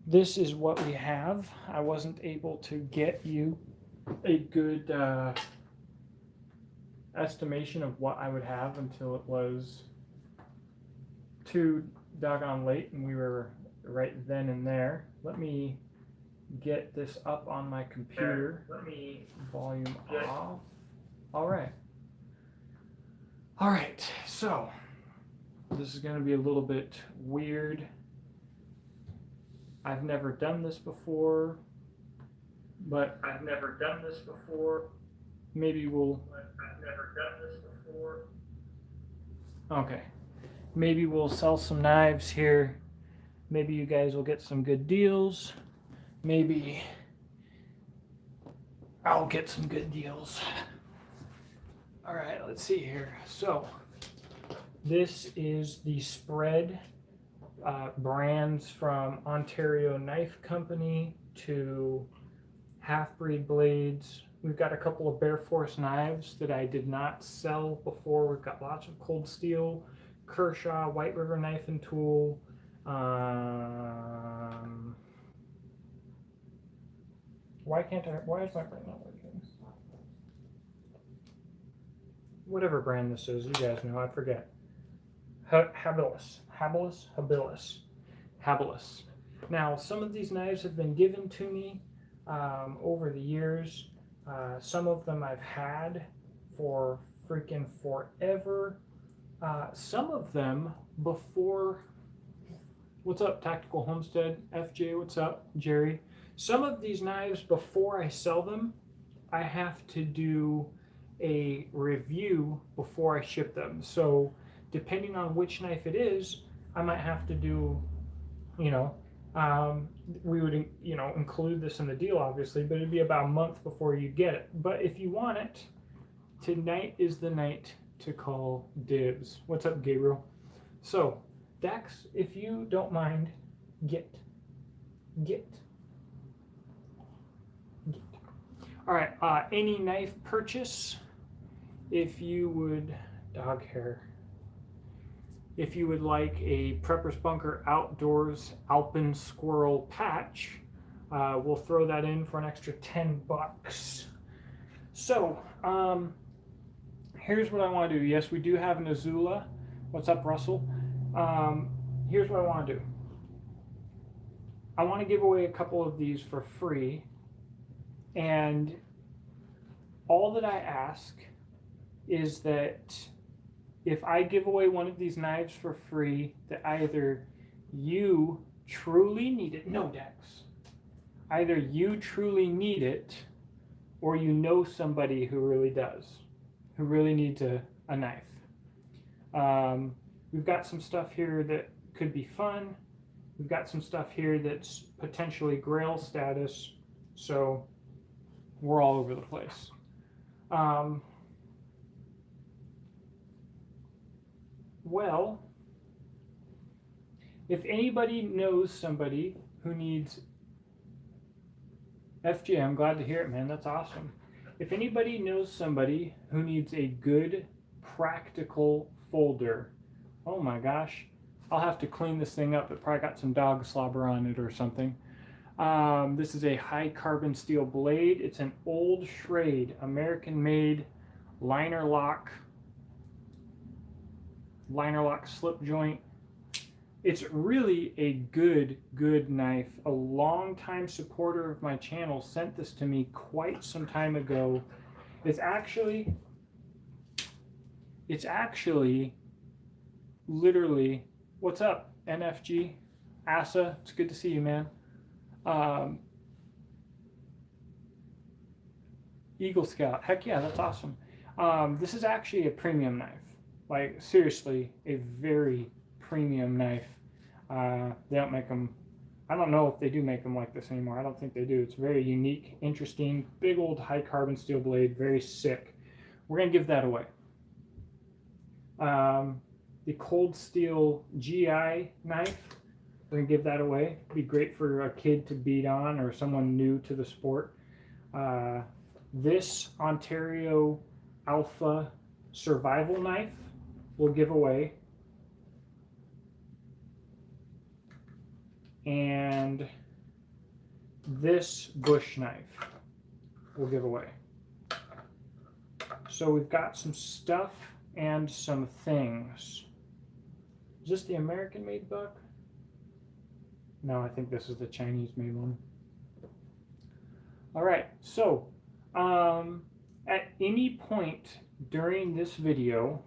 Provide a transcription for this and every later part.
this is what we have. I wasn't able to get you a good estimation of what I would have until it was too doggone late and we were right then and there. Let me get this up on my computer. Let me volume off. All right. All right. So this is going to be a little bit weird. I've never done this before, but maybe we'll. Okay. Maybe we'll sell some knives here. Maybe you guys will get some good deals. Maybe I'll get some good deals. All right, let's see here. So this is the spread brands from Ontario Knife Company to Half-Breed Blades. We've got a couple of Bear Force knives that I did not sell before. We've got lots of Cold Steel, Kershaw, White River Knife and Tool. Why is my brain not working? Whatever brand this is, you guys know, I forget. Habilis. Now, some of these knives have been given to me over the years. Some of them I've had for freaking forever. Some of them before. What's up, Tactical Homestead? FJ, what's up? Jerry. Some of these knives, before I sell them, I have to do a review before I ship them. So depending on which knife it is, I might have to do, we would, include this in the deal, obviously, but it'd be about a month before you get it. But if you want it, tonight is the night to call dibs. What's up, Gabriel? So, Dax, if you don't mind, get. All right, any knife purchase, if you would, dog hair, if you would like a Prepper's Bunker Outdoors Alpen Squirrel patch, we'll throw that in for an extra $10. So, here's what I want to do. Yes, we do have an Azula. What's up, Russell? Here's what I want to do. I want to give away a couple of these for free. And all that I ask is that if I give away one of these knives for free, that either you truly need it, no, Dex, either you truly need it or you know somebody who really does, who really needs a knife. We've got some stuff here that could be fun. We've got some stuff here that's potentially grail status. So we're all over the place. Well, if anybody knows somebody who needs FJ, I'm glad to hear it, man. That's awesome. If anybody knows somebody who needs a good, practical folder, oh my gosh, I'll have to clean this thing up. It probably got some dog slobber on it or something. This is a high carbon steel blade. It's an old Schrade, American made liner lock slip joint. It's really a good knife. A long-time supporter of my channel sent this to me quite some time ago. It's actually literally, what's up, NFG? Asa, it's good to see you, man. Eagle Scout, heck yeah, that's awesome. This is actually a premium knife. Like, seriously, a very premium knife. They don't make them, I don't know if they do make them like this anymore. I don't think they do. It's very unique, interesting, big old high carbon steel blade, very sick. We're going to give that away. The Cold Steel GI knife, we're going to give that away. It'd be great for a kid to beat on or someone new to the sport. This Ontario Alpha survival knife we'll give away. And this bush knife we'll give away. So we've got some stuff and some things. Is this the American-made buck? No, I think this is the Chinese-made one. All right, so at any point during this video,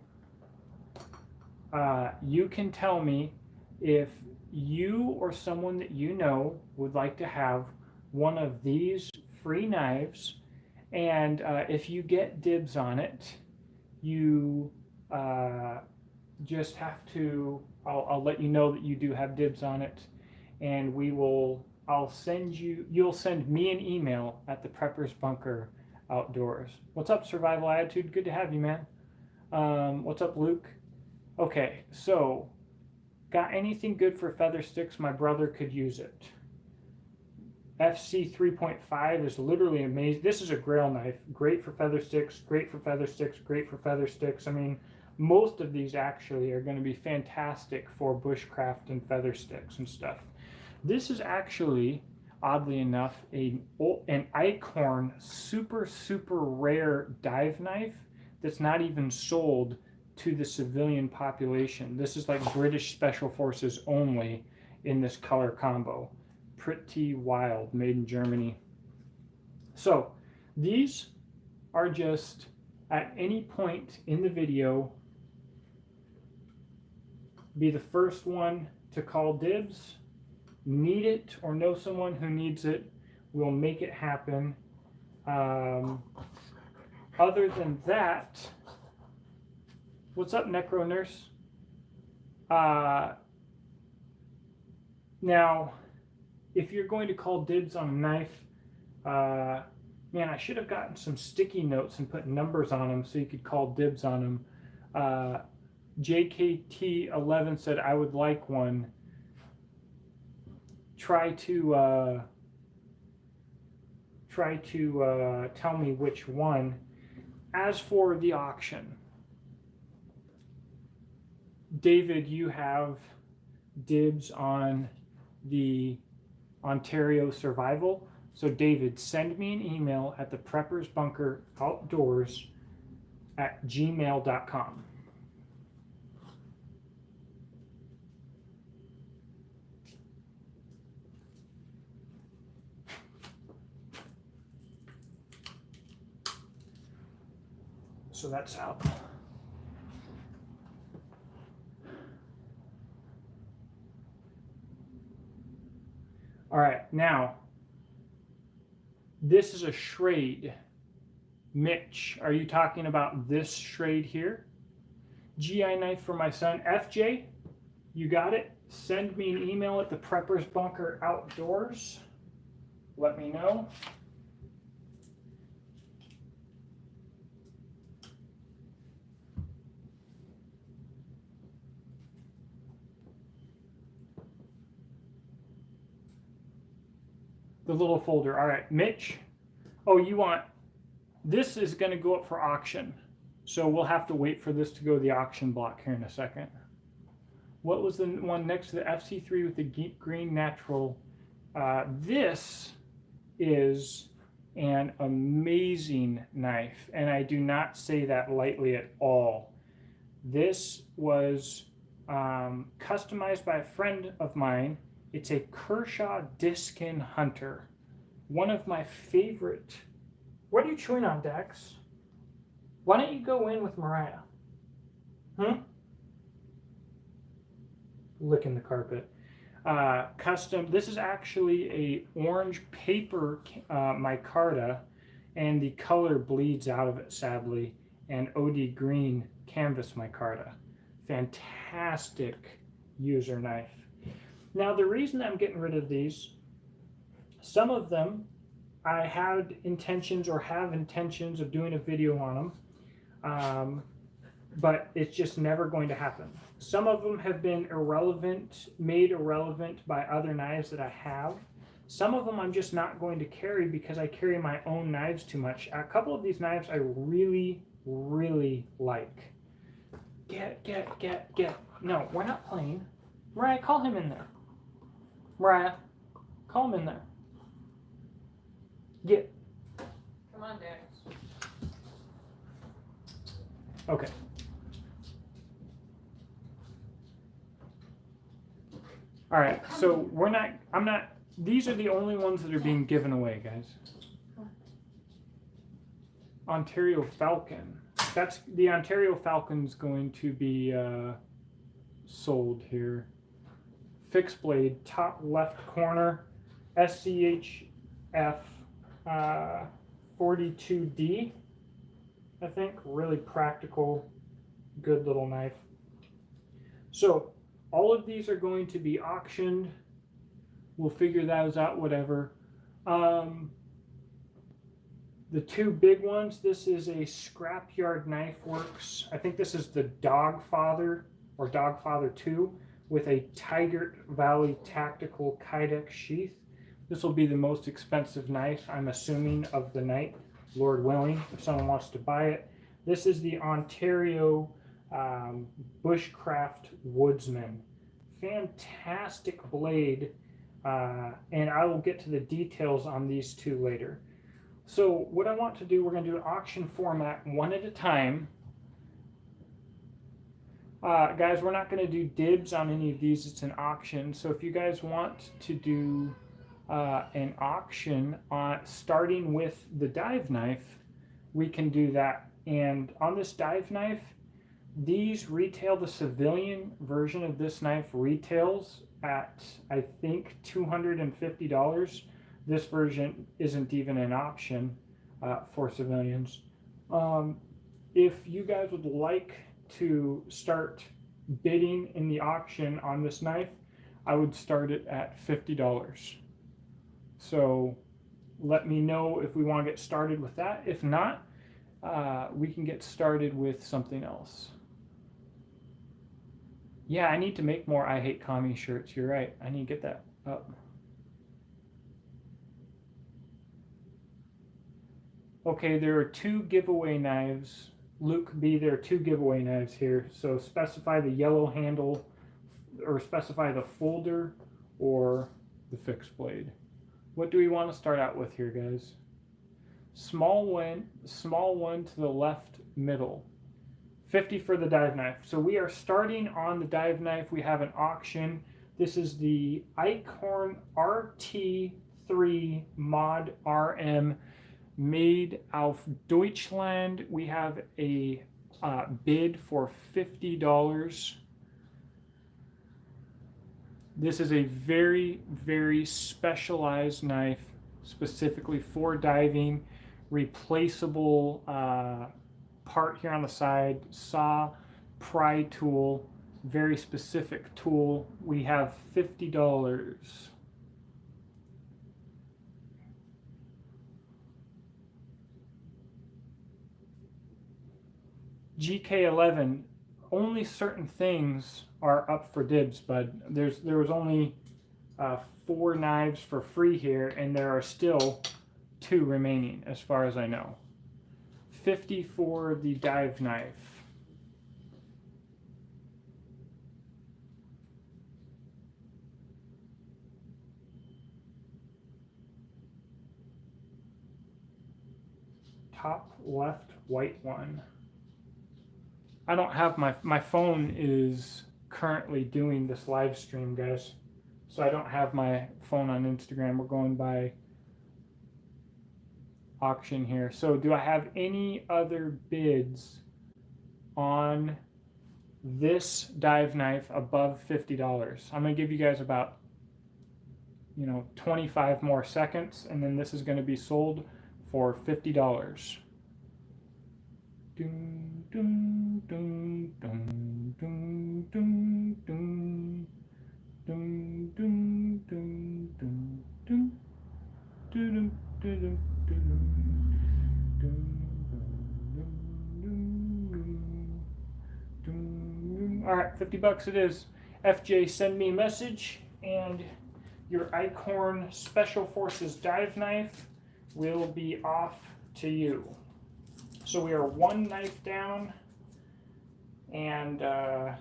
you can tell me if you or someone that you know would like to have one of these free knives, and if you get dibs on it, you just have to, I'll let you know that you do have dibs on it, and I'll send you'll send me an email at the Prepper's Bunker Outdoors. What's up, Survival Attitude? Good to have you, man. What's up, Luke? Okay, so got anything good for feather sticks? My brother could use it. FC 3.5 is literally amazing. This is a Grail knife. Great for feather sticks, great for feather sticks, great for feather sticks. I mean, most of these actually are going to be fantastic for bushcraft and feather sticks and stuff. This is actually, oddly enough, an Eichhorn super rare dive knife that's not even sold to the civilian population. This is like British Special Forces only in this color combo. Pretty wild, made in Germany. So these are just at any point in the video, be the first one to call dibs. Need it or know someone who needs it, we'll make it happen. Other than that, what's up, Necro Nurse? Now, if you're going to call dibs on a knife, man, I should have gotten some sticky notes and put numbers on them so you could call dibs on them. JKT11 said, I would like one. Try to tell me which one. As for the auction, David, you have dibs on the Ontario Survival. So David, send me an email at the Preppers Bunker Outdoors at gmail.com. So that's out. All right, now, this is a Schrade. Mitch, are you talking about this Schrade here? GI knife for my son. FJ, you got it? Send me an email at the Preppers Bunker Outdoors. Let me know. The little folder. All right, Mitch. Oh, you want, this is going to go up for auction. So we'll have to wait for this to go to the auction block here in a second. What was the one next to the FC3 with the green natural? This is an amazing knife, and I do not say that lightly at all. This was customized by a friend of mine. It's a Kershaw Diskin Hunter. One of my favorite. What are you chewing on, Dex? Why don't you go in with Mariah? Licking the carpet. Custom. This is actually a orange paper micarta, and the color bleeds out of it, sadly. And OD green canvas micarta. Fantastic user knife. Now, the reason I'm getting rid of these, some of them I had intentions or have intentions of doing a video on them, but it's just never going to happen. Some of them have been irrelevant, made irrelevant by other knives that I have. Some of them I'm just not going to carry because I carry my own knives too much. A couple of these knives I really like. Get. No, we're not playing. Mariah, call him in there. Mariah, call him in there. Get. Come on, Dax. Okay. All right, so these are the only ones that are being given away, guys. Ontario Falcon. That's the Ontario Falcon's going to be sold here. Fixed blade, top left corner, SCHF 42D, I think. Really practical, good little knife. So all of these are going to be auctioned. We'll figure those out, whatever. The two big ones, this is a Scrapyard Knife Works. I think this is the Dogfather or Dogfather 2 with a Tigert Valley Tactical Kydex sheath. This will be the most expensive knife, I'm assuming, of the night, Lord willing, if someone wants to buy it. This is the Ontario Bushcraft Woodsman. Fantastic blade, and I will get to the details on these two later. So what I want to do, we're going to do an auction format one at a time. Guys, we're not going to do dibs on any of these. It's an auction. So if you guys want to do an auction on starting with the dive knife, we can do that. And on this dive knife, these retail, the civilian version of this knife retails at, I think, $250. This version isn't even an option for civilians. If you guys would like to start bidding in the auction on this knife, I would start it at $50. So let me know if we want to get started with that. If not, we can get started with something else. Yeah, I need to make more I Hate Commie shirts. You're right. I need to get that up. Okay, there are two giveaway knives. Luke B, there are two giveaway knives here. So specify the yellow handle, or specify the folder or the fixed blade. What do we want to start out with here, guys? Small one to the left middle. 50 for the dive knife. So we are starting on the dive knife. We have an auction. This is the Eichhorn RT3 Mod RM made auf Deutschland. We have a bid for $50. This is a very, very specialized knife, specifically for diving. Replaceable part here on the side, saw, pry tool, very specific tool. We have $50. GK11, only certain things are up for dibs, bud. There was only 4 knives for free here, and there are still 2 remaining as far as I know. 50 for the dive knife. Top left white one. I don't have my phone is currently doing this live stream, guys. So I don't have my phone on Instagram. We're going by auction here. So do I have any other bids on this dive knife above $50? I'm going to give you guys about 25 more seconds, and then this is going to be sold for $50. Dun, dun, dun, dun, dun, dun, dun, dun, dun, dun, dun, dun, dun, dun, dun. All right, $50 it is. FJ, send me a message, and your Eichhorn Special Forces dive knife will be off to you. So we are 1 knife down, and a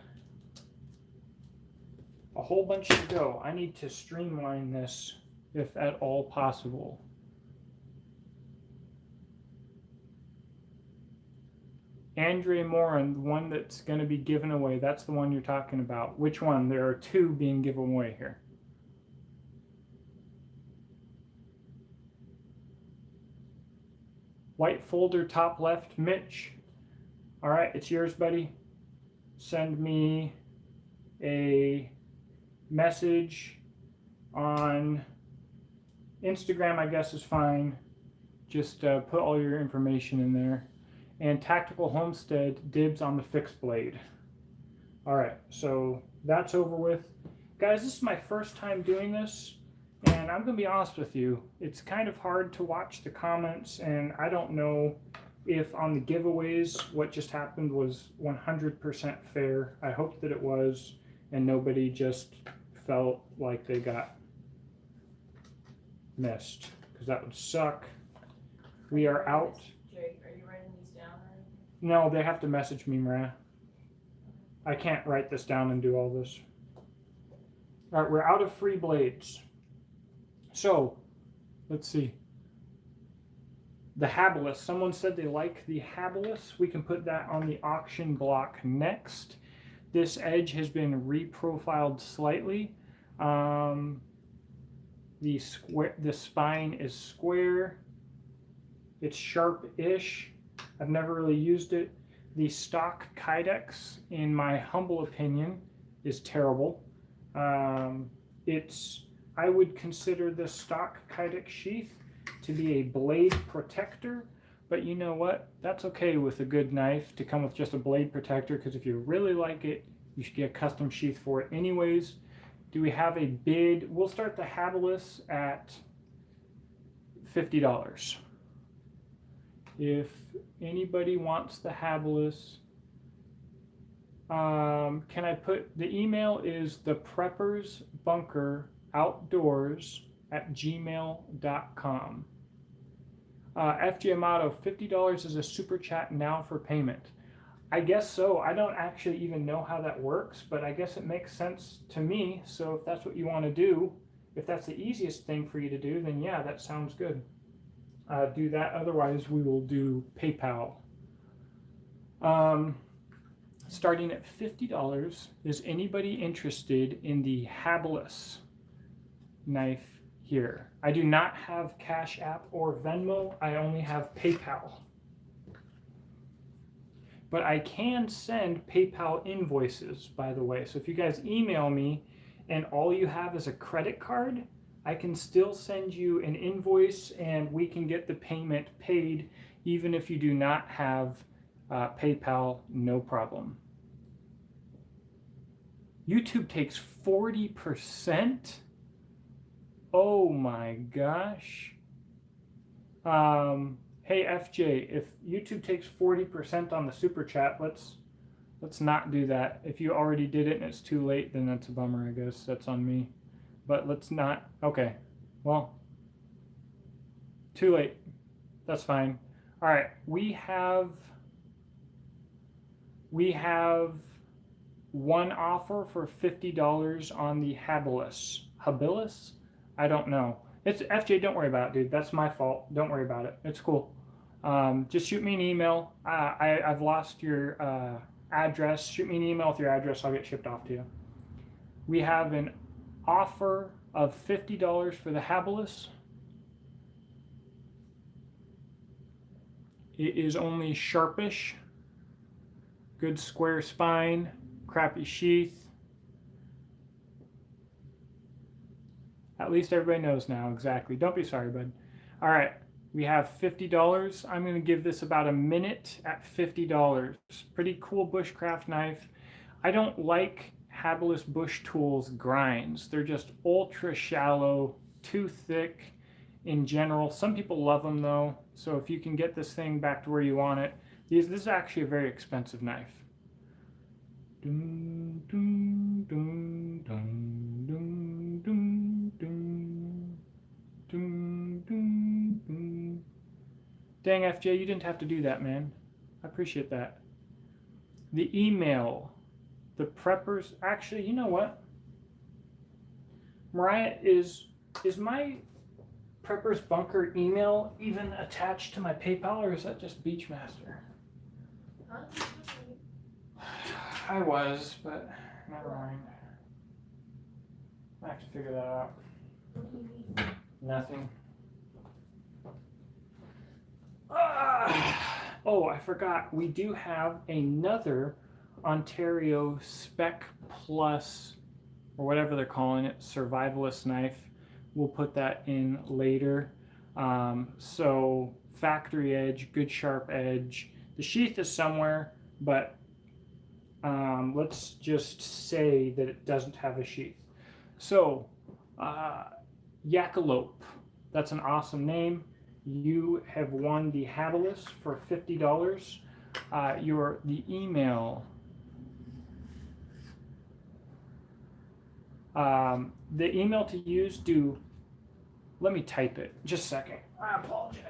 whole bunch to go. I need to streamline this if at all possible. Andre Morin, the one that's going to be given away. That's the one you're talking about. Which one? There are two being given away here. White folder, top left, Mitch. All right, it's yours, buddy. Send me a message on Instagram, I guess is fine. Just put all your information in there. And Tactical Homestead, dibs on the fixed blade. All right, so that's over with. Guys, this is my first time doing this, and I'm going to be honest with you. It's kind of hard to watch the comments, and I don't know if on the giveaways what just happened was 100% fair. I hope that it was, and nobody just felt like they got missed, because that would suck. We are out. Jake, are you writing these down or anything? No, they have to message me, Maria. I can't write this down and do all this. All right, we're out of free blades. So, let's see. The Habilis. Someone said they like the Habilis. We can put that on the auction block next. This edge has been reprofiled slightly. The spine is square. It's sharp-ish. I've never really used it. The stock Kydex, in my humble opinion, is terrible. I would consider the stock Kydex sheath to be a blade protector, but you know what? That's okay with a good knife to come with just a blade protector, because if you really like it, you should get a custom sheath for it anyways. Do we have a bid? We'll start the Habilis at $50. If anybody wants the Habilis, can I put, the email is thepreppersbunkeroutdoors@gmail.com. FG Amato, $50 is a super chat now for payment. I guess so. I don't actually even know how that works, but I guess it makes sense to me. So if that's what you want to do, if that's the easiest thing for you to do, then yeah, that sounds good. Do that. Otherwise, we will do PayPal. Starting at $50, is anybody interested in the Habilis knife here? I do not have Cash App or Venmo. I only have PayPal. But I can send PayPal invoices, by the way. So if you guys email me and all you have is a credit card, I can still send you an invoice and we can get the payment paid even if you do not have PayPal, no problem. YouTube takes 40%? Oh my gosh. Hey FJ, if YouTube takes 40% on the super chat, let's not do that. If you already did it and it's too late, then that's a bummer, I guess. That's on me. But let's not. Okay. Well, too late. That's fine. All right. We have one offer for $50 on the Habilis. Habilis? I don't know. It's FJ. Don't worry about it, dude. That's my fault. Don't worry about it. It's cool. Just shoot me an email. I've lost your address. Shoot me an email with your address. I'll get shipped off to you. We have an offer of $50 for the Habilis. It is only sharpish, good square spine, crappy sheath. At least everybody knows now exactly. Don't be sorry, bud. All right, we have $50. I'm going to give this about a minute at $50. Pretty cool bushcraft knife. I don't like Habilis Bush Tools grinds. They're just ultra shallow, too thick in general. Some people love them though, so if you can get this thing back to where you want it, this is actually a very expensive knife. Dun, dun, dun, dun, dun, dun, dun, dun, dun, dun. Dang FJ, you didn't have to do that, man. I appreciate that. The email. The preppers, actually, you know what? Mariah, is my Preppers Bunker email even attached to my PayPal, or is that just Beachmaster? Huh? I was, but never mind. I have to figure that out. What do you mean? Nothing. Oh, I forgot. We do have another Ontario Spec Plus, or whatever they're calling it, survivalist knife. We'll put that in later. So factory edge, good sharp edge. The sheath is somewhere, but let's just say that it doesn't have a sheath. So, Yakalope. That's an awesome name. You have won the Hatalist for $50. The email. The email to use. Let me type it. Just a second. I apologize.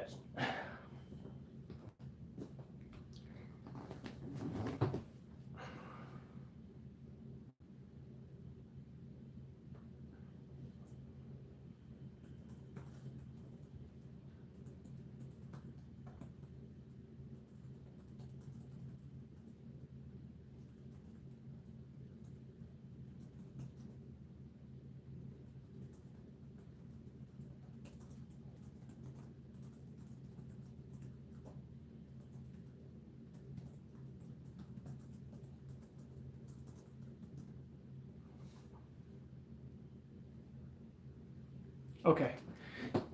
Okay.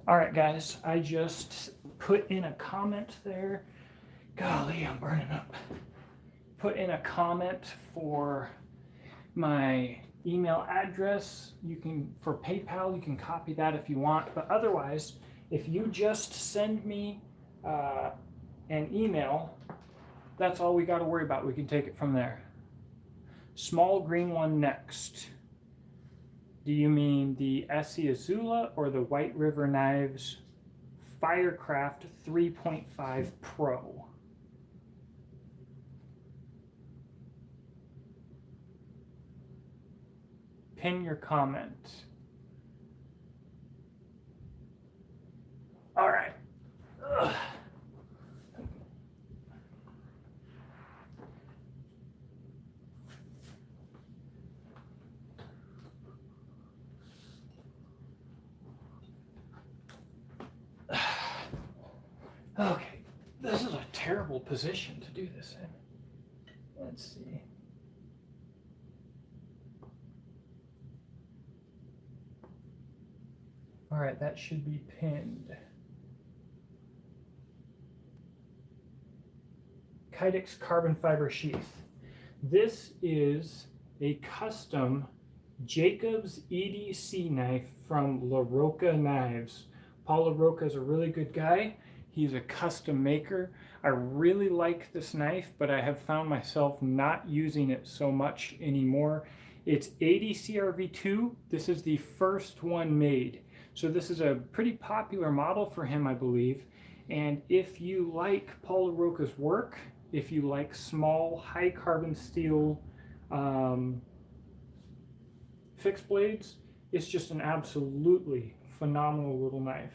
All right, guys. I just put in a comment there. Golly, I'm burning up. Put in a comment for my email address. You can, for PayPal, you can copy that if you want. But otherwise, if you just send me an email, that's all we got to worry about. We can take it from there. Small green one next. Do you mean the Essie Azula or the White River Knives Firecraft 3.5 Pro? Pin your comment. All right. Ugh. Okay, this is a terrible position to do this in. Let's see. All right, that should be pinned. Kydex carbon fiber sheath. This is a custom Jacobs EDC knife from La Roca Knives. Paul La Roca is a really good guy. He's a custom maker. I really like this knife, but I have found myself not using it so much anymore. It's 80 CRV2. This is the first one made. So this is a pretty popular model for him, I believe. And if you like Paul La Roca's work, if you like small, high carbon steel fixed blades, it's just an absolutely phenomenal little knife.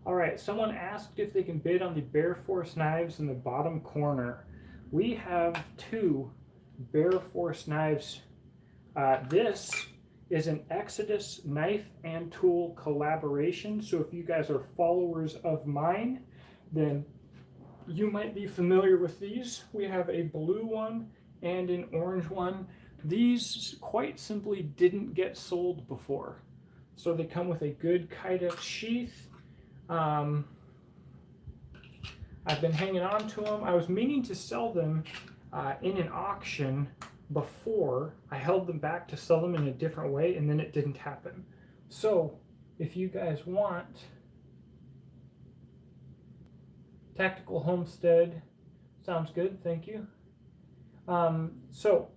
All right, someone asked if they can bid on the Bear Force knives in the bottom corner. We have two Bear Force knives. This is an Exodus knife and tool collaboration. So if you guys are followers of mine, then you might be familiar with these. We have a blue one and an orange one. These quite simply didn't get sold before. So they come with a good Kydex sheath. I've been hanging on to them. I was meaning to sell them in an auction before. I held them back to sell them in a different way, and then it didn't happen. So if you guys want Tactical Homestead, sounds good, thank you. So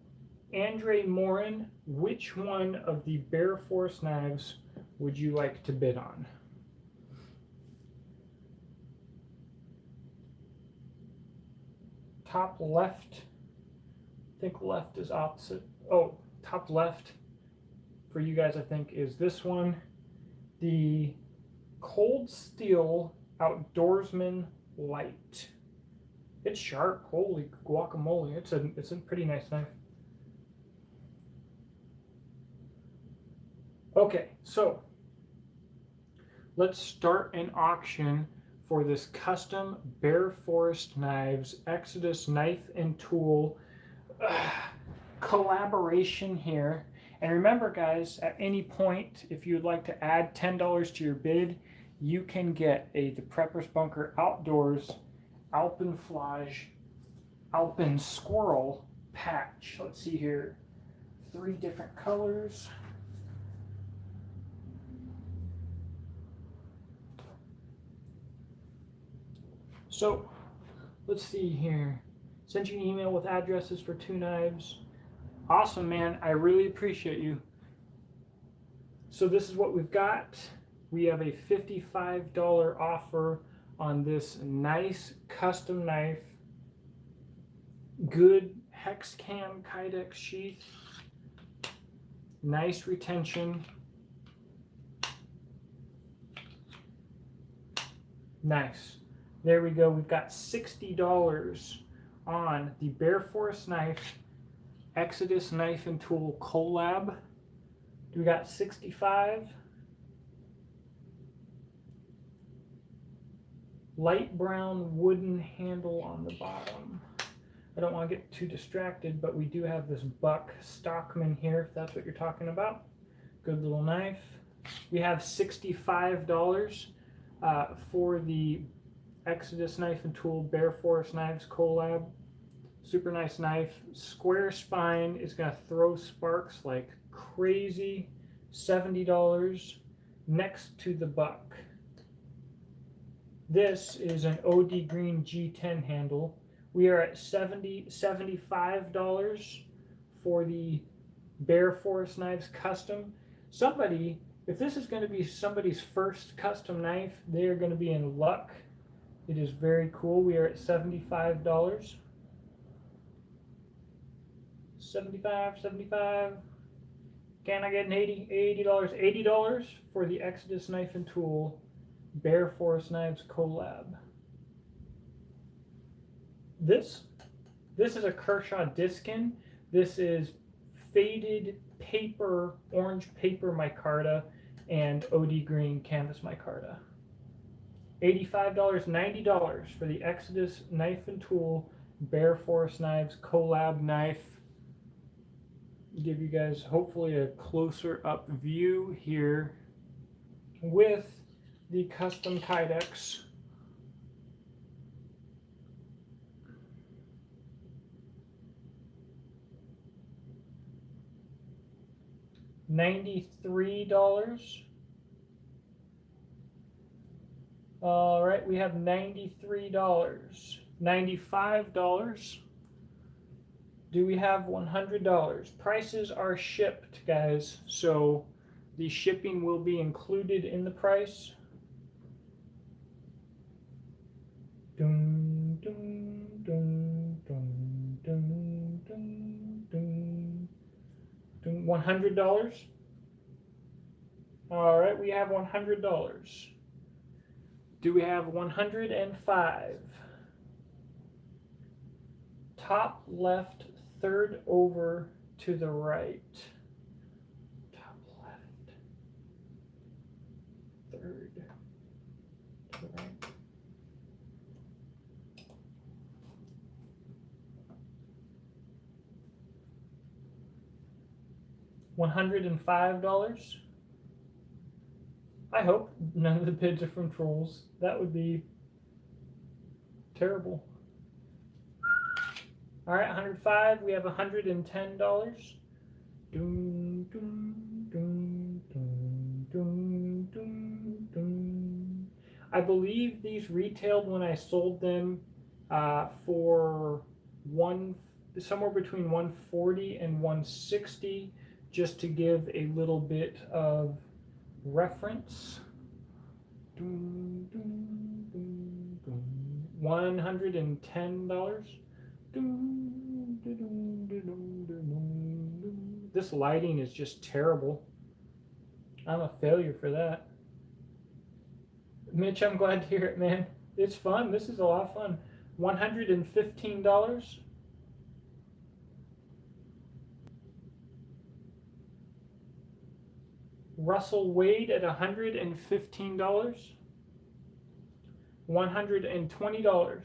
Andre Morin, which one of the Bear Force knives would you like to bid on? Top left, I think left is opposite. Oh, top left for you guys, I think, is this one. The Cold Steel Outdoorsman Light. It's sharp. Holy guacamole! It's a pretty nice knife. Okay, so let's start an auction for this custom Bear Forest Knives Exodus knife and tool collaboration here. And remember, guys, at any point, if you'd like to add $10 to your bid, you can get the Prepper's Bunker Outdoors Alpenflage Alpen Squirrel patch. Let's see here. 3 different colors. So, let's see here. Sent you an email with addresses for 2 knives. Awesome, man. I really appreciate you. So this is what we've got. We have a $55 offer on this nice custom knife. Good hex cam Kydex sheath. Nice retention. Nice. There we go. We've got $60 on the Bear Forest Knife Exodus Knife and Tool collab. We got 65. Light brown wooden handle on the bottom. I don't want to get too distracted, but we do have this Buck Stockman here, if that's what you're talking about. Good little knife. We have $65 for the Exodus Knife and Tool Bear Forest Knives collab. Super nice knife. Square spine is going to throw sparks like crazy. $70 next to the Buck. This is an OD Green G10 handle. We are at $75 for the Bear Forest Knives custom. Somebody, if this is going to be somebody's first custom knife, they are going to be in luck. It is very cool. We are at $75. 75. Can I get an $80? $80 for the Exodus Knife and Tool Bear Forest Knives collab. This is a Kershaw Diskin. This is faded paper, orange paper micarta, and OD green canvas micarta. $85, $90 for the Exodus Knife and Tool Bear Forest Knives collab knife. Give you guys hopefully a closer up view here with the custom Kydex. $93. All right, we have $93. $95. Do we have $100? Prices are shipped, guys, so the shipping will be included in the price. Dun, dun, dun, dun, dun, dun, dun, dun. $100? All right, we have $100. Do we have 105? Top left, third over to the right. Top left, third to the right. $105. I hope none of the bids are from trolls. That would be terrible. All right, 105. We have $110. Dun, dun, dun, dun, dun, dun, dun. I believe these retailed when I sold them for somewhere between $140 and $160, just to give a little bit of reference. Dun, dun, dun, dun. $110. This lighting is just terrible. I'm a failure for that. Mitch, I'm glad to hear it, man. It's fun. This is a lot of fun. $115. Russell Wade at $115. $120.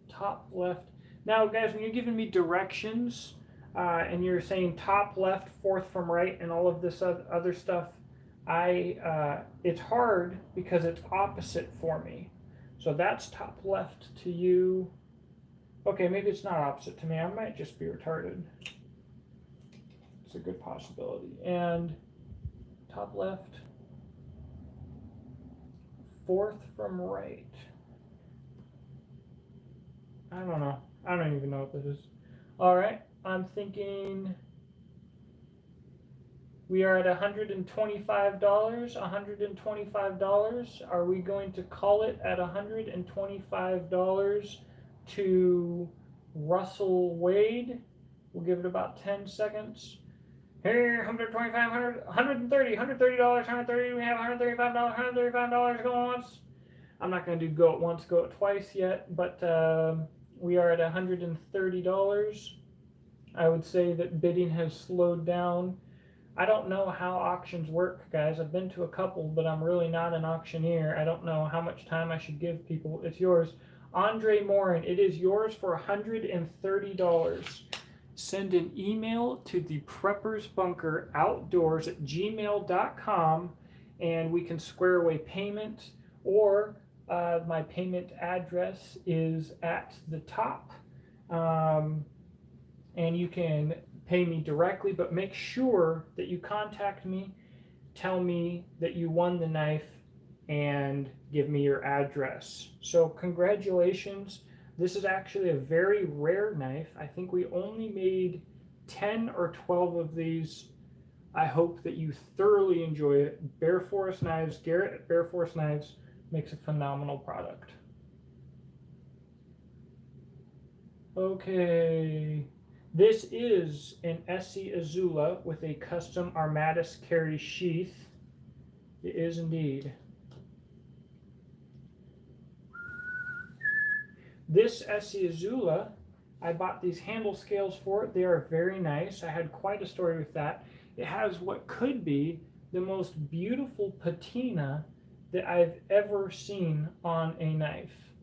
Top left. Now, guys, when you're giving me directions and you're saying top left, fourth from right, and all of this other stuff, it's hard because it's opposite for me. So that's top left to you. Okay, maybe it's not opposite to me. I might just be retarded. It's a good possibility. And top left, fourth from right. I don't know. I don't even know what that is. All right, I'm thinking we are at $125. $125. Are we going to call it at $125 to Russell Wade? We'll give it about 10 seconds. Here, 125, 100, 130, $130, 130. We have $135, $135 going once. I'm not going to do go it once, go it twice yet, but we are at $130. I would say that bidding has slowed down. I don't know how auctions work, guys. I've been to a couple, but I'm really not an auctioneer. I don't know how much time I should give people. It's yours. Andre Morin, it is yours for $130. Send an email to the preppersbunkeroutdoors@gmail.com and we can square away payment, or my payment address is at the top, and you can pay me directly, but make sure that you contact me, tell me that you won the knife, and give me your address. So congratulations. This is actually a very rare knife. I think we only made 10 or 12 of these. I hope that you thoroughly enjoy it. Bear Forest Knives, Garrett at Bear Forest Knives makes a phenomenal product. Okay, this is an SC Azula with a custom Armatus carry sheath. It is indeed. This SC Azula, I bought these handle scales for it. They are very nice. I had quite a story with that. It has what could be the most beautiful patina that I've ever seen on a knife.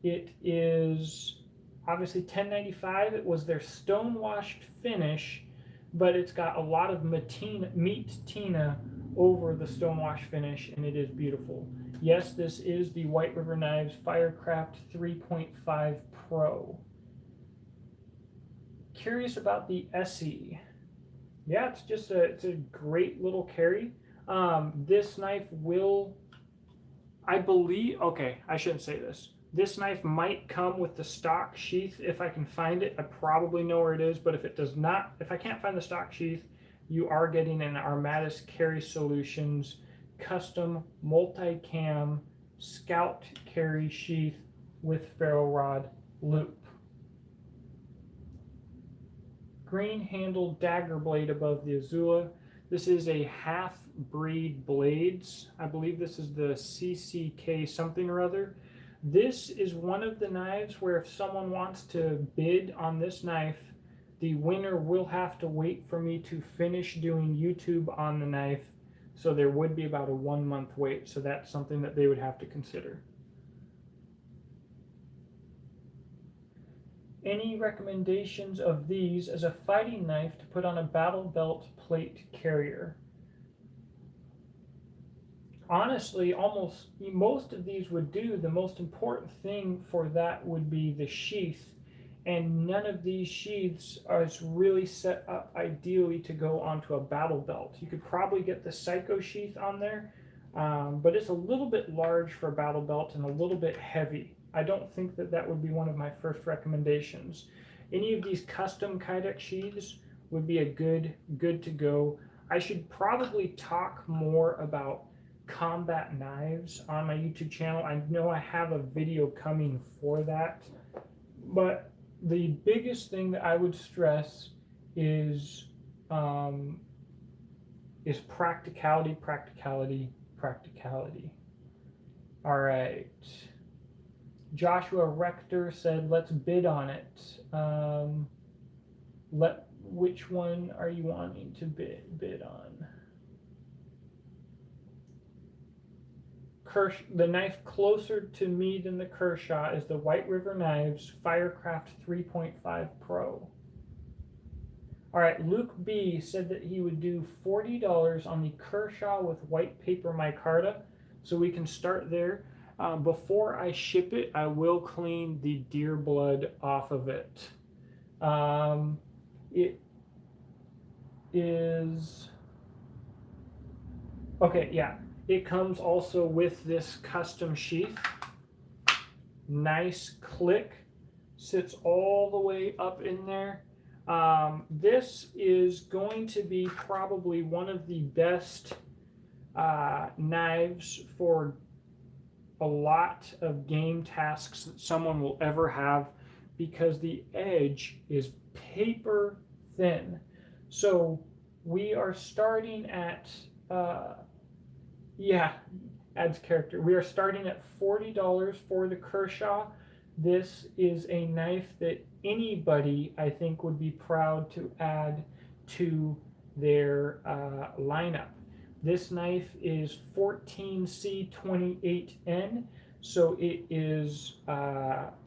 It is obviously $10.95. It was their stone washed finish, but it's got a lot of meat tina over the stone wash finish, and it is beautiful. Yes, this is the White River Knives Firecraft 3.5 Pro. Curious about the SE. Yeah, it's a great little carry. This knife will, I believe, okay, I shouldn't say this. This knife might come with the stock sheath if I can find it. I probably know where it is, but if it does not, if I can't find the stock sheath, you are getting an Armatus Carry Solutions custom multi-cam Scout carry sheath with ferro rod loop. Green handled dagger blade above the Azula. This is a half-breed blades. I believe this is the CCK something or other. This is one of the knives where if someone wants to bid on this knife, the winner will have to wait for me to finish doing YouTube on the knife. So there would be about a 1 month wait. So that's something that they would have to consider. Any recommendations of these as a fighting knife to put on a battle belt plate carrier? Honestly, almost most of these would do. The most important thing for that would be the sheath, and none of these sheaths are really set up ideally to go onto a battle belt. You could probably get the Psycho sheath on there, but it's a little bit large for a battle belt and a little bit heavy. I don't think that that would be one of my first recommendations. Any of these custom Kydex sheaths would be a good to go. I should probably talk more about combat knives on my YouTube channel. I know I have a video coming for that, but the biggest thing that I would stress is practicality. All right. Joshua Rector said, let's bid on it. Which one are you wanting to bid on? The knife closer to me than the Kershaw is the White River Knives Firecraft 3.5 Pro. All right, Luke B said that he would do $40 on the Kershaw with white paper micarta, so we can start there. Before I ship it, I will clean the deer blood off of it. It is okay. Yeah, it comes also with this custom sheath. Nice click, sits all the way up in there. This is going to be probably one of the best knives for a lot of game tasks that someone will ever have, because the edge is paper thin. So we are starting at adds character. We are starting at $40 for the Kershaw. This is a knife that anybody, I think, would be proud to add to their lineup. This knife is 14C28N, so it is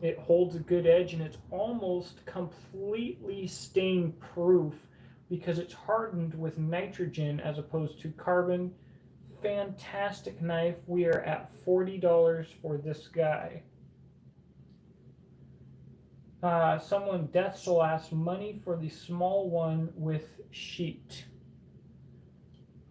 it holds a good edge, and it's almost completely stain proof because it's hardened with nitrogen as opposed to carbon. Fantastic knife. We are at $40 for this guy. Someone Deathsel asked money for the small one with sheath.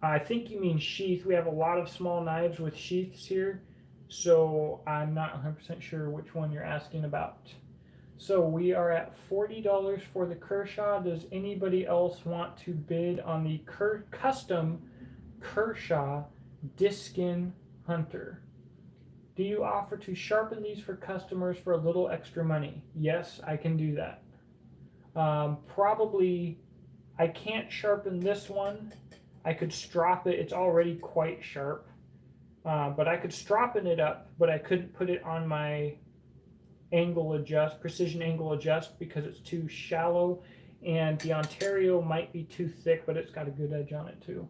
I think you mean sheath. We have a lot of small knives with sheaths here, so I'm not 100% sure which one you're asking about. So we are at $40 for the Kershaw. Does anybody else want to bid on the custom Kershaw Diskin Hunter? Do you offer to sharpen these for customers for a little extra money? Yes, I can do that. Probably, I can't sharpen this one. I could strop it. It's already quite sharp. But I could stroppen it up, but I couldn't put it on my precision angle adjust, because it's too shallow. And the Ontario might be too thick, but it's got a good edge on it too.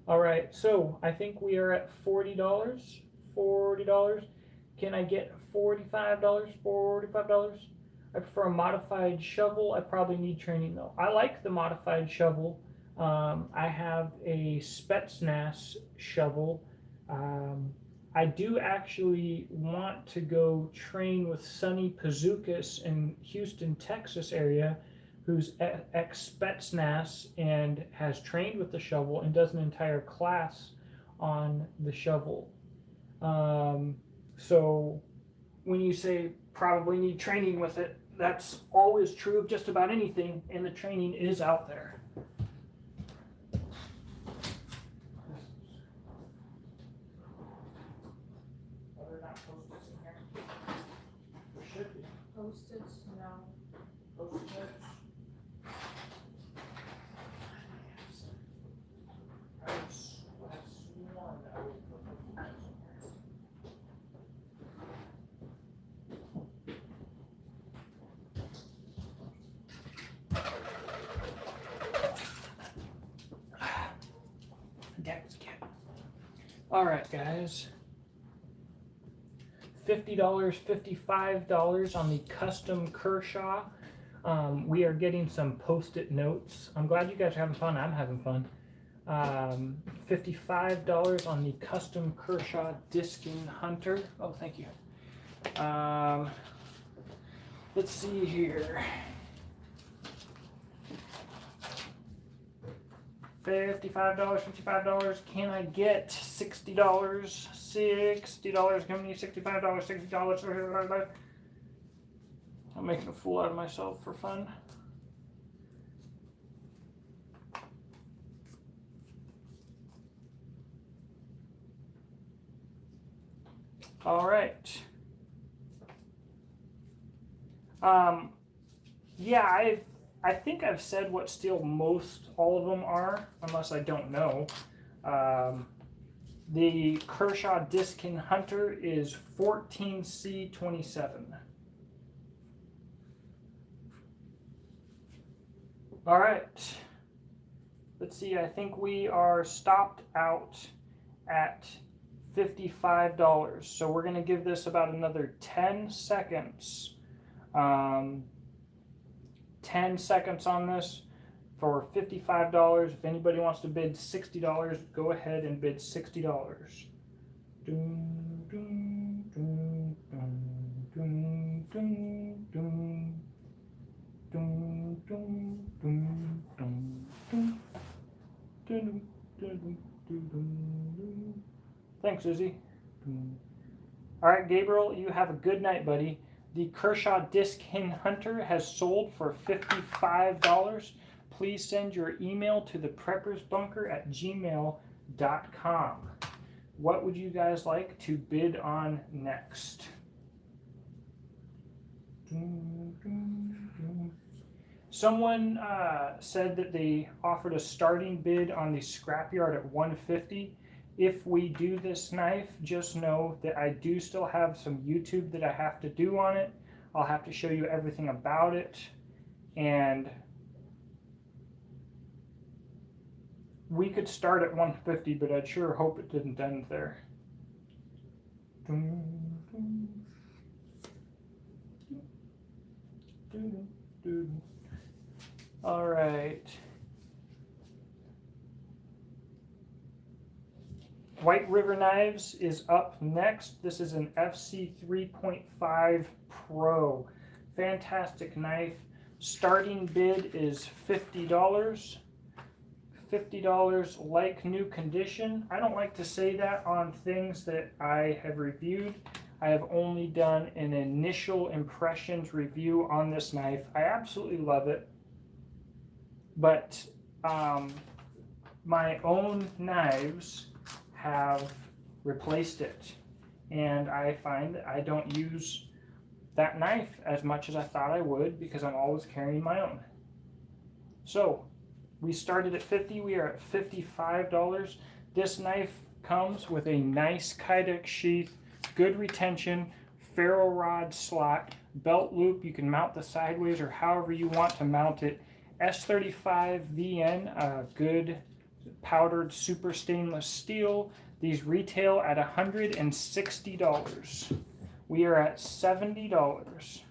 All right, so I think we are at $40. $40. Can I get $45? $45. I prefer a modified shovel. I probably need training though. I like the modified shovel. I have a Spetsnaz shovel. I do actually want to go train with Sonny Pazookas in Houston, Texas area, who's ex-Spetsnaz and has trained with the shovel and does an entire class on the shovel. So when you say probably need training with it, that's always true of just about anything, and the training is out there. Post-its? No. Post-its. All right, guys. $50, $55 on the custom Kershaw. We are getting some post-it notes. I'm glad you guys are having fun. I'm having fun. $55 on the custom Kershaw Diskin Hunter. Oh, thank you. Let's see here. $55, $55. Can I get $60? $60. Give me $65, $60. I'm making a fool out of myself for fun. All right. Yeah, I think I've said what steel most all of them are, unless I don't know. The Kershaw Diskin Hunter is 14C27. All right. Let's see, I think we are stopped out at $55. So we're going to give this about another 10 seconds. 10 seconds on this for $55. If anybody wants to bid $60, go ahead and bid $60. Thanks, Izzy. All right, Gabriel, you have a good night, buddy. The Kershaw Diskin Hunter has sold for $55. Please send your email to thepreppersbunker@gmail.com. What would you guys like to bid on next? Someone said that they offered a starting bid on the scrapyard at $150. If we do this knife, just know that I do still have some YouTube that I have to do on it. I'll have to show you everything about it. And we could start at $150, but I'd sure hope it didn't end there. All right. White River Knives is up next. This is an FC 3.5 Pro. Fantastic knife. Starting bid is $50. $50 like new condition. I don't like to say that on things that I have reviewed. I have only done an initial impressions review on this knife. I absolutely love it. But my own knives have replaced it, and I find that I don't use that knife as much as I thought I would because I'm always carrying my own. So we started at $50, we are at $55. This knife comes with a nice Kydex sheath, good retention, ferro rod slot, belt loop. You can mount the sideways or however you want to mount it. S35 VN, good powdered super stainless steel. These retail at $160. We are at $70.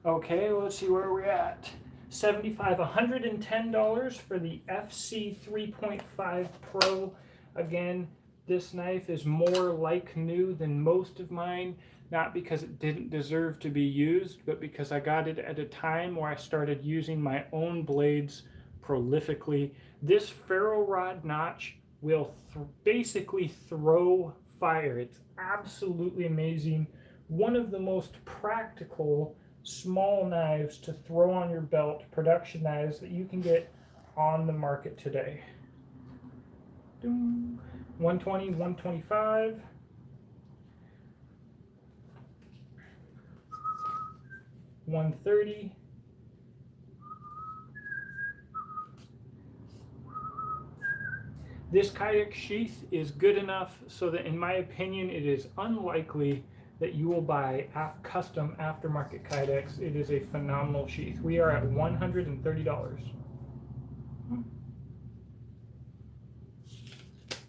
Okay, let's see where we're at. $75, $110 for the FC 3.5 Pro. Again, this knife is more like new than most of mine, not because it didn't deserve to be used, but because I got it at a time where I started using my own blades prolifically. This ferro rod notch will basically throw fire. It's absolutely amazing. One of the most practical small knives to throw on your belt, production knives that you can get on the market today. 120, 125. $130. This Kydex sheath is good enough so that in my opinion it is unlikely that you will buy custom aftermarket Kydex. It is a phenomenal sheath. We are at $130.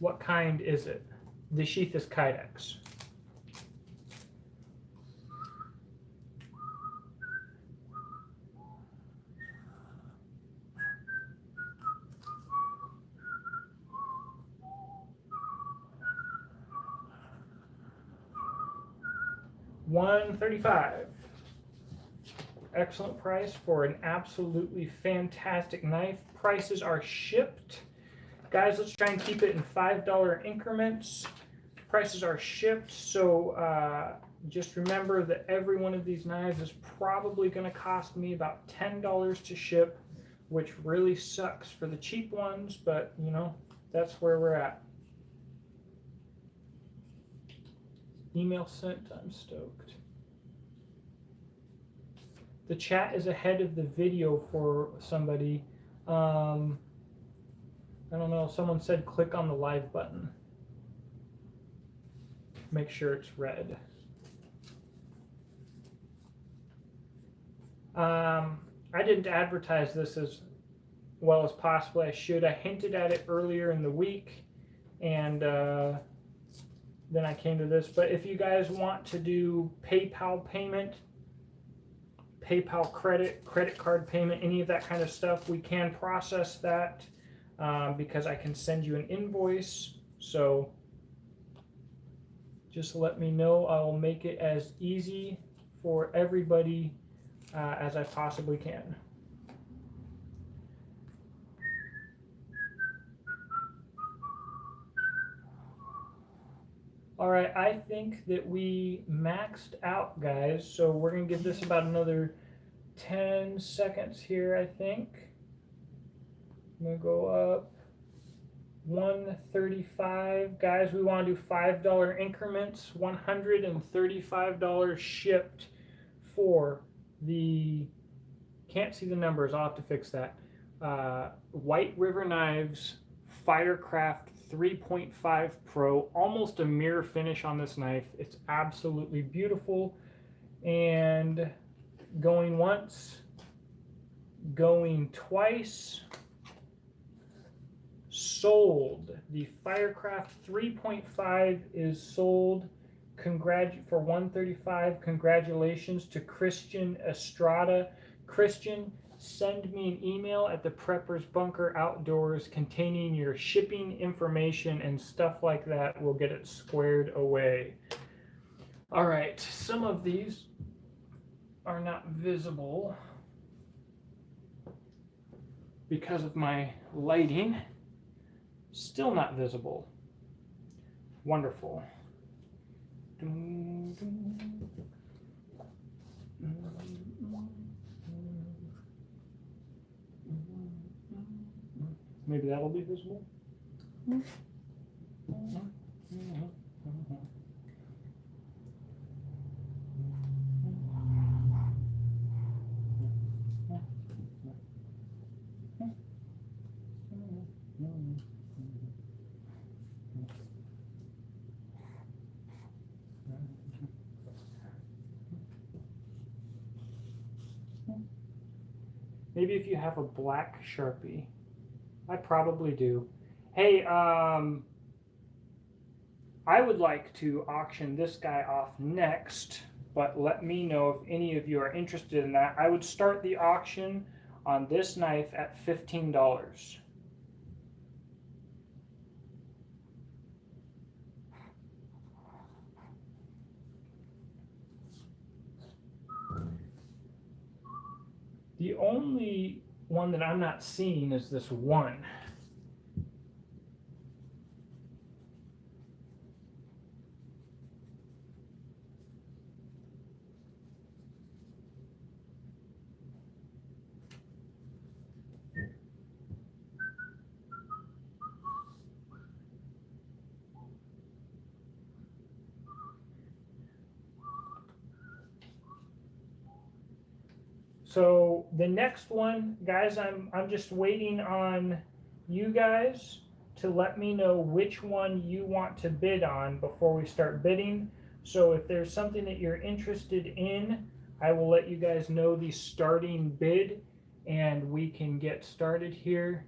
What kind is it? The sheath is Kydex. $135. Excellent price for an absolutely fantastic knife. Prices are shipped. Guys, let's try and keep it in $5 increments. Prices are shipped, so just remember that every one of these knives is probably going to cost me about $10 to ship, which really sucks for the cheap ones, but you know, that's where we're at. Email sent. I'm stoked. The chat is ahead of the video for somebody. I don't know. Someone said click on the live button. Make sure it's red. I didn't advertise this as well as possibly I should. I hinted at it earlier in the week, and then I came to this. But if you guys want to do PayPal payment, PayPal credit card payment, any of that kind of stuff, we can process that because I can send you an invoice. So just let me know. I'll make it as easy for everybody as I possibly can. All right, I think that we maxed out, guys. So we're going to give this about another 10 seconds here, I think. I'm going to go up 135. Guys, we want to do $5 increments, $135 shipped for the, can't see the numbers, I'll have to fix that. White River Knives, Firecraft 3.5 Pro, almost a mirror finish on this knife. It's absolutely beautiful. And going once, going twice, sold. The Firecraft 3.5 is sold. For $135. Congratulations to Christian Estrada. Christian, send me an email at the Prepper's Bunker Outdoors containing your shipping information and stuff like that. We'll get it squared away. All right, some of these are not visible because of my lighting. Still not visible. Wonderful. Maybe that'll be visible. Maybe if you have a black Sharpie. I probably do. Hey, I would like to auction this guy off next, but let me know if any of you are interested in that. I would start the auction on this knife at $15. The only one that I'm not seeing is this one. So the next one, guys, I'm just waiting on you guys to let me know which one you want to bid on before we start bidding. So if there's something that you're interested in, I will let you guys know the starting bid and we can get started here.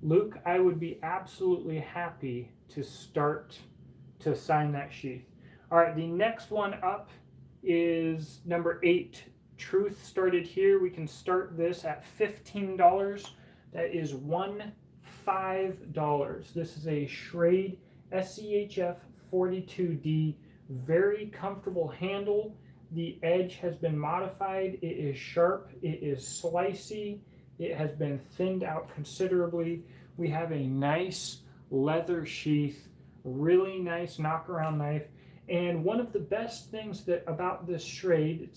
Luke, I would be absolutely happy to start to sign that sheath. All right, the next one up is number 8. Truth started here. We can start this at $15. That is $15. This is a Schrade Schf 42D. Very comfortable handle. The edge has been modified. It is sharp. It is slicey. It has been thinned out considerably. We have a nice leather sheath. Really nice knock-around knife. And one of the best things about this Schrade,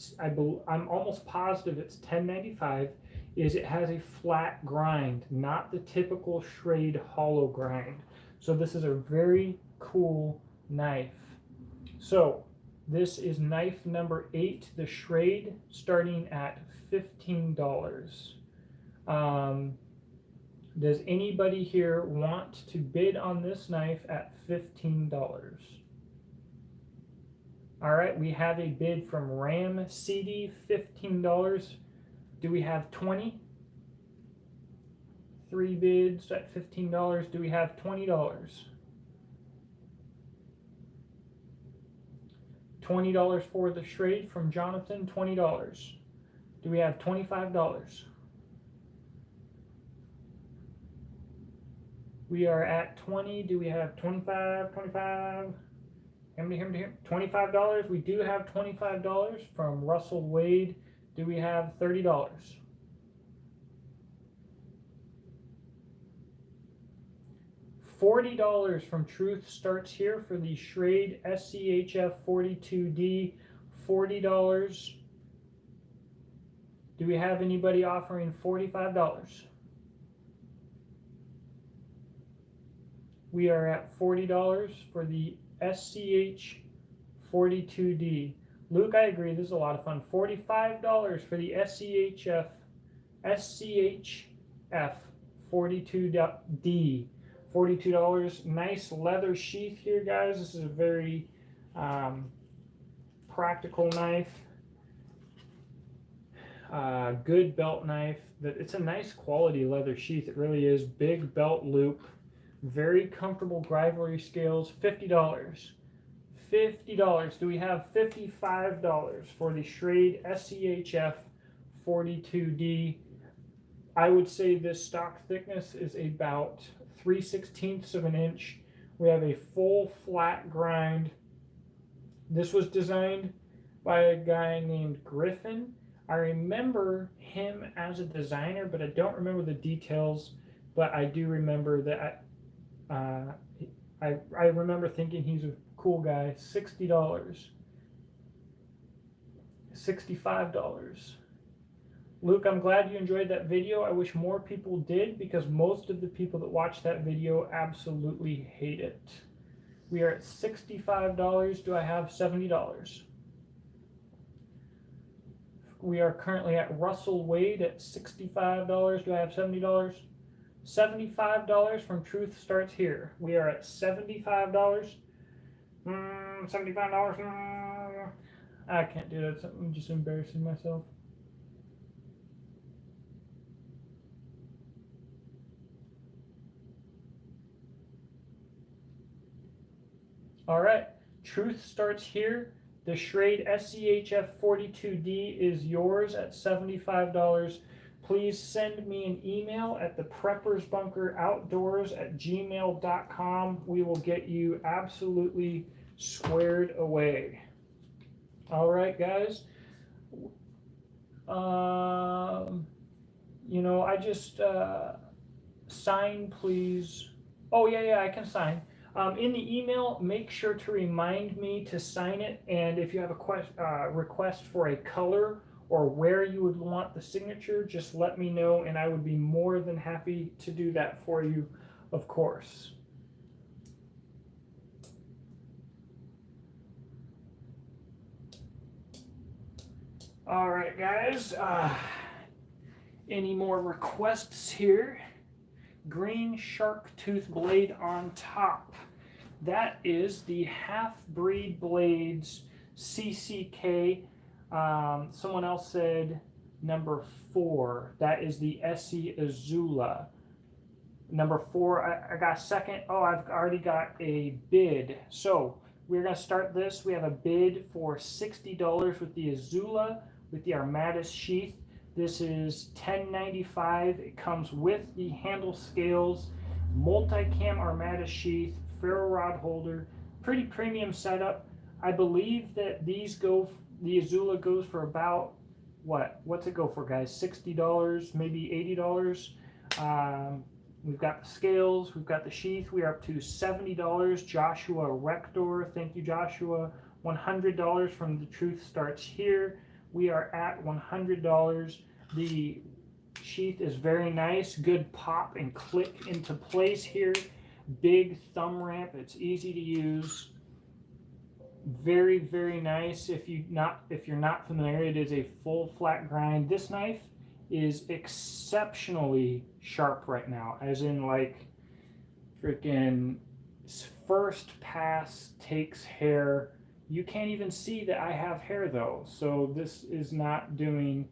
I'm almost positive it's $10.95, is it has a flat grind, not the typical Schrade hollow grind. So this is a very cool knife. So this is knife number 8, the Schrade, starting at $15. Does anybody here want to bid on this knife at $15? All right, we have a bid from Ram CD, $15. Do we have 20? 3 bids at $15. Do we have $20? $20 for the Schrade from Jonathan, $20. Do we have $25? We are at 20. Do we have 25? 25? How many here? $25. We do have $25 from Russell Wade. Do we have $30? $40 from Truth Starts Here for the Schrade SCHF 42D. $40. Do we have anybody offering $45? We are at $40 for the SCH 42D. Luke, I agree, this is a lot of fun. $45 for the SCHF 42D. $42. Nice leather sheath here, guys. This is a very practical knife. Good belt knife. It's a nice quality leather sheath. It really is. Big belt loop. Very comfortable rivalry scales. $50. $50. Do we have $55 for the Schrade SCHF 42D? I would say this stock thickness is about 3/16 of an inch. We have a full flat grind. This was designed by a guy named Griffin. I remember him as a designer, but I don't remember the details. But I do remember that I remember thinking he's a cool guy. $60. $65. Luke, I'm glad you enjoyed that video. I wish more people did, because most of the people that watched that video absolutely hate it. We are at $65. Do I have $70? We are currently at Russell Wade at $65. Do I have $70? $75 from Truth Starts Here. We are at $75. $75. I can't do that. I'm just embarrassing myself. All right, Truth Starts Here. The Schrade SCHF 42D is yours at $75. Please send me an email at thepreppersbunkeroutdoors@gmail.com. We will get you absolutely squared away. All right, guys. I just sign, please. Oh, yeah, I can sign. In the email, make sure to remind me to sign it, and if you have a request for a color or where you would want the signature, just let me know, and I would be more than happy to do that for you, of course. All right, guys. Any more requests here? Green shark tooth blade on top. That is the Half-Breed Blades CCK. Someone else said number 4. That is the Essie Azula. Number 4, I got a second. Oh, I've already got a bid. So we're going to start this. We have a bid for $60 with the Azula, with the Armatis sheath. This is $10.95. It comes with the handle scales, multi-cam Armatis sheath, ferro rod holder, pretty premium setup. I believe that the Azula goes for about, what's it go for, guys? $60, maybe $80. We've got the scales, we've got the sheath. We are up to $70. Joshua Rector, thank you, Joshua. $100 from The Truth Starts Here. We are at $100. The sheath is very nice. Good pop and click into place here. Big thumb ramp. It's easy to use. Very, very nice. If you're not familiar, it is a full flat grind. This knife is exceptionally sharp right now, as in like freaking first pass takes hair. You can't even see that I have hair though, so this is not doing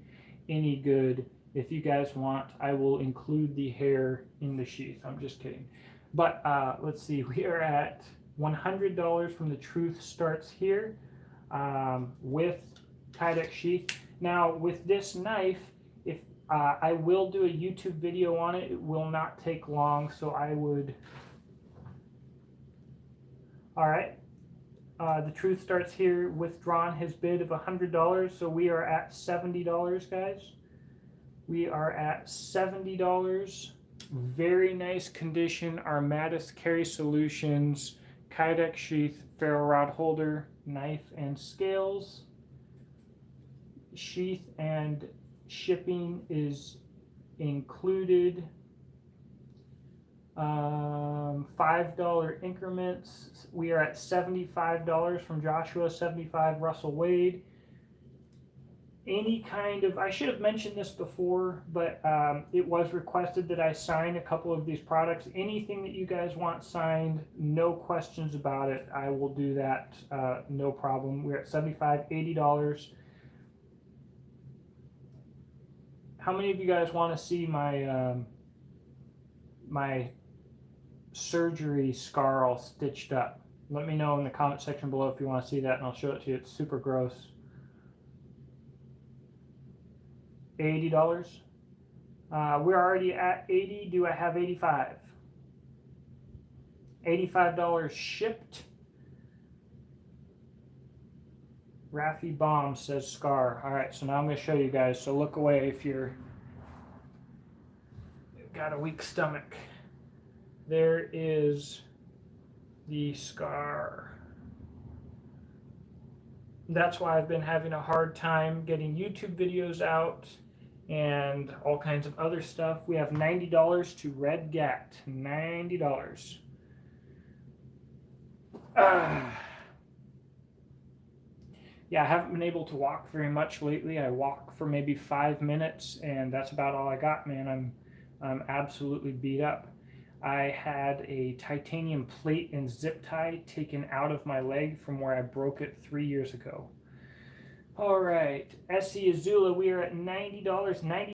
any good. If you guys want, I will include the hair in the sheath. I'm just kidding. But let's see, we are at $100 from the Truth Starts Here with Kydex sheath. Now with this knife, if I will do a YouTube video on it, it will not take long, so I would. All right, the Truth Starts Here withdrawn his bid of $100, so we are at $70, guys. We are at $70. Very nice condition. Armatus Carry Solutions, Kydex sheath, ferro rod holder, knife and scales. Sheath and shipping is included. $5 increments. We are at $75 from Joshua, 75 Russell Wade. Any kind of, I should have mentioned this before, but it was requested that I sign a couple of these products. Anything that you guys want signed, no questions about it. I will do that, no problem. We're at $75, $80. How many of you guys want to see my my surgery scar all stitched up? Let me know in the comment section below if you want to see that, and I'll show it to you. It's super gross. $80. We're already at 80. Do I have 85? $85 shipped. Raffy Bomb says scar. All right, so now I'm going to show you guys. So look away if you've got a weak stomach. There is the scar. That's why I've been having a hard time getting YouTube videos out and all kinds of other stuff. We have $90 to Red Gat. $90. Yeah, I haven't been able to walk very much lately. I walk for maybe 5 minutes, and that's about all I got, man. I'm absolutely beat up. I had a titanium plate and zip tie taken out of my leg from where I broke it 3 years ago. All right, Essie Azula, we are at $90.